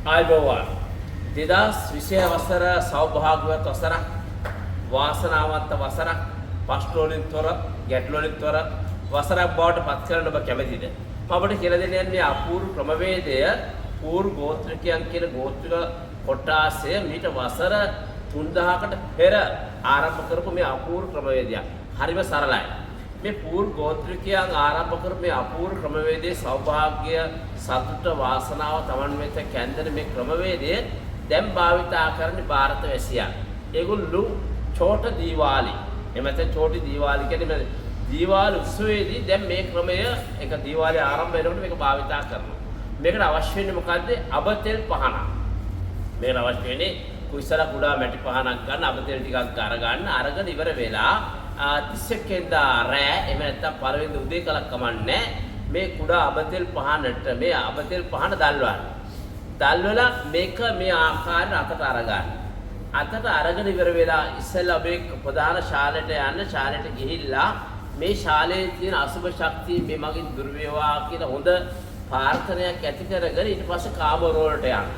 ආයුබෝවන් 2020 වසර සෞභාග්‍යවත් වසරක් වාසනාවන්ත වසරක් පස්ටෝලින් තොර ගැටලුවලින් තොර වසරක් බවට පත් කරන්න ඔබ කැමැතිද? මම ඔබට කියලා දෙන්න යන්නේ අපූර්ව ක්‍රමවේදය පූර්ව ගෝත්‍රිකයන් කියන ගෝත්‍රික කොටාසය මීට වසර 3000කට පෙර ආරම්භ කරපු මේ අපූර්ව ක්‍රමවේදයක්. හරිම සරලයි. මේ පූර්ව ගෝත්‍රිකයන් ආරම්භ කරපු මේ අපූර්ව ක්‍රමවේදයේ සෞභාග්‍ය සතුට වාසනාව තමන් වෙත කැඳෙන මේ ක්‍රමවේදය දැන් භාවිතා කරන්නේ ಭಾರತ වැසියන්. ඒගොල්ලෝ ඡෝට දීවාලි. එමෙතන ඡෝටි දීවාලි කියන්නේ දීවාලි උත්සවයේදී දැන් මේ ක්‍රමය එක දීවාලි ආරම්භ වෙනකොට මේක භාවිතා කරනවා. මේකට අවශ්‍ය වෙන්නේ මොකද්ද? අබතෙල් පහනක්. මේකට අවශ්‍ය වෙන්නේ කුයිසල කුඩා මැටි පහනක් ගන්න අබතෙල් ටිකක් අරගෙන ඉවර වෙලා 31 වෙනිදා රෑ එහෙම නැත්නම් පළවෙනි උදේ කලක් කමන්නේ මේ කුඩා අබතෙල් පහනට මේ අබතෙල් පහන දැල්වලා මේක මේ ආකාරයට අතට අරගන්න. අතට අරගෙන ඉවර වෙලා ඉස්සෙල්ලා ඔබේ ප්‍රධාන ශාලයට යන්න. ශාලයට ගිහිල්ලා මේ ශාලයේ තියෙන අසුබ ශක්තිය මේ මගින් දුර වේවා කියලා හොඳ ප්‍රාර්ථනාවක් ඇති කරගෙන ඊට පස්සේ කාමර වලට යන්න.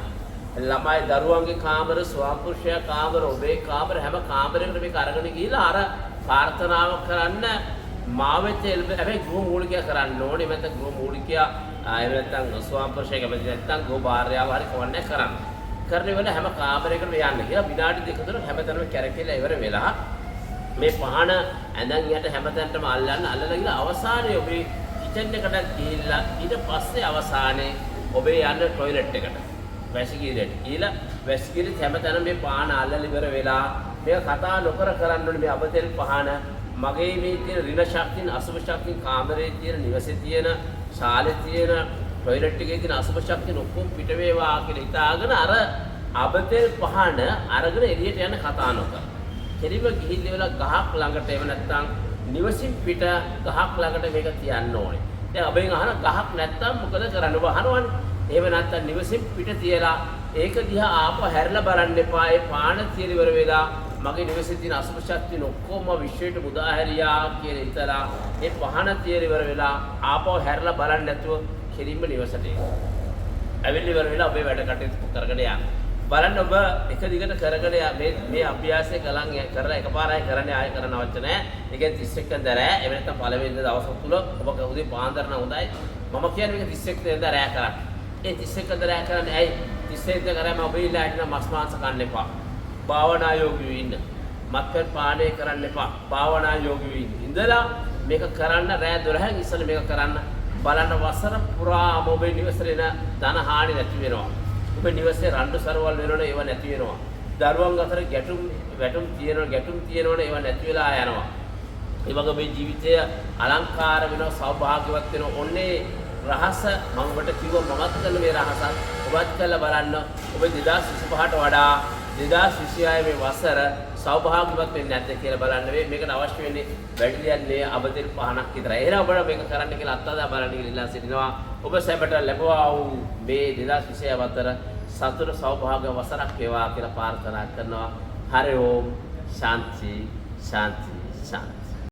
ළමයි දරුවන්ගේ කාමර, ස්වාමිපුරුෂයා කාමර, ඔබේ කාමර හැම කාමරයකටම මේක අරගෙන ගිහිල්ලා අර ප්‍රාර්ථනාව කරන්න මාවෙත් හැබැයි ගෘහ මූලිකයා කරන්න ඕනේ. මත ගෘහ මූලිකයා එහෙම නැත්නම් ස්වාමිපුරුෂයා කැමති නැත්නම් ගෘහ භාර්යාව හරි කවන්නේ කරන්න. කරන වෙලාව හැම කාමරයකටම යන්න කියලා විනාඩි දෙක තුන හැමතැනම කැරකෙලා ඉවර වෙලා මේ පහන ඇඳන් යට හැමතැනටම අල්ලලා ගිහලා අවසානයේ ඔබේ කිචන් එකට ගිහිල්ලා ඊට පස්සේ අවසානයේ ඔබේ යන්න টয়ලට් එකට වැසිකිළියට ගිහලා වැසිකිළිය හැමතැනම මේ පහන අල්ලලා ඉවර වෙලා මේක කතා නොකර කරන්න ඕනේ. මේ අබතෙල් පහන මගේ මේ තියෙන ඍණ ශක්තිය අසුභ ශක්තිය කාමරයේ තියෙන නිවසේ තියෙන ශාලේ තියෙන টয়ලට් එකේ තියෙන අසුභ ශක්තිය ඔක්කොම පිට වේවා කියලා හිතාගෙන අර අබතෙල් පහන අරගෙන එළියට යන කතා නොකර කෙලිම ගිහිල්ලා ගහක් ළඟට එහෙම නැත්නම් නිවසින් පිට ගහක් ළඟට මේක තියන්න ඕනේ. දැන් ඔබෙන් අහන ගහක් නැත්නම් මොකද කරන්න? ඔබ අහනවනේ. එහෙම නැත්නම් නිවසින් පිට තියලා ඒක දිහා ආපහු හැරිලා බලන්න එපා. ඒ පාන තියලා ඉවර වෙලා මගේ නිවසේ තියෙන අසුභ ශක්තිය ඔක්කොම විශ්වයට මුදා හැරියා කියලා හිතලා ඒ පහන තියලා ඉවර වෙලා ආපහු හැරිලා බලන්න නැතුව කෙලින්ම නිවසට එන්න. ඇවිල්ලා ඉවර වෙලා ඔබේ වැඩ කටයුතු කරගෙන යන්න. බලන්න ඔබ එක දිගට කරගෙන මේ අභ්‍යාසය කරලා එකපාරයි කරන්නේ ආයෙ කරන්න අවශ්‍ය නැහැ. ඒ කියන්නේ 31 වෙනිදා රෑ එහෙම නැත්නම් පළවෙනි දවස් තුල ඔබ උදේ පාන්දර නම් හොඳයි. මම කියන්නේ මේක 31 වෙනිදා රෑ කරන්න. ඒ 31 වෙනිදා රෑ කරන්නේ ඇයි? 31 වෙනිදා කරාම ඔබ ඉල්ලන්න මස් මාංශ කන්න එපා. භාවනා යෝගීව ඉන්න. මත්පැන් පානය කරන්න එපා. භාවනා යෝගීව ඉන්න. ඉඳලා මේක කරන්න රෑ 12න් ඉස්සෙල්ලා මේක කරන්න. බලන්න වසර පුරාම ඔබේ නිවසේ ධන හානි නැති වෙනවා. ඔබේ නිවසේ රණ්ඩු සරවල් වෙනවනේ ඒව නැති වෙනවා. දරුවන් අතර ගැටුම් තියෙනවනේ ඒව නැති වෙලා යනවා. ඒ වගේ මේ ජීවිතය අලංකාර වෙනවා, සෞභාග්‍යවත් වෙනවා. ඔන්නේ රහස මම ඔබට කිව්වා. මමත් කළ මේ රහසත් ඔබත් කළා බලන්න. ඔබ 2025ට වඩා 2026 මේ වසර සෞභාග්‍යවත් වෙන්නේ නැද්ද කියලා බලන්න මේකට අවශ්‍ය වෙන්නේ වැඩිලියන්නේ අබතෙල් පහනක් විතරයි. එහෙනම් ඔබට මේක කරන්න කියලා අත්අදා බලන්න කියලා ඉල්ලා සිටිනවා. ඔබ සැපට ලැබුවා වූ මේ 2026 වසර සතුට සෞභාග්‍ය වසරක් වේවා කියලා ප්‍රාර්ථනා කරනවා. හරි ඕම් ශාන්ති ශාන්ති ශාන්ති.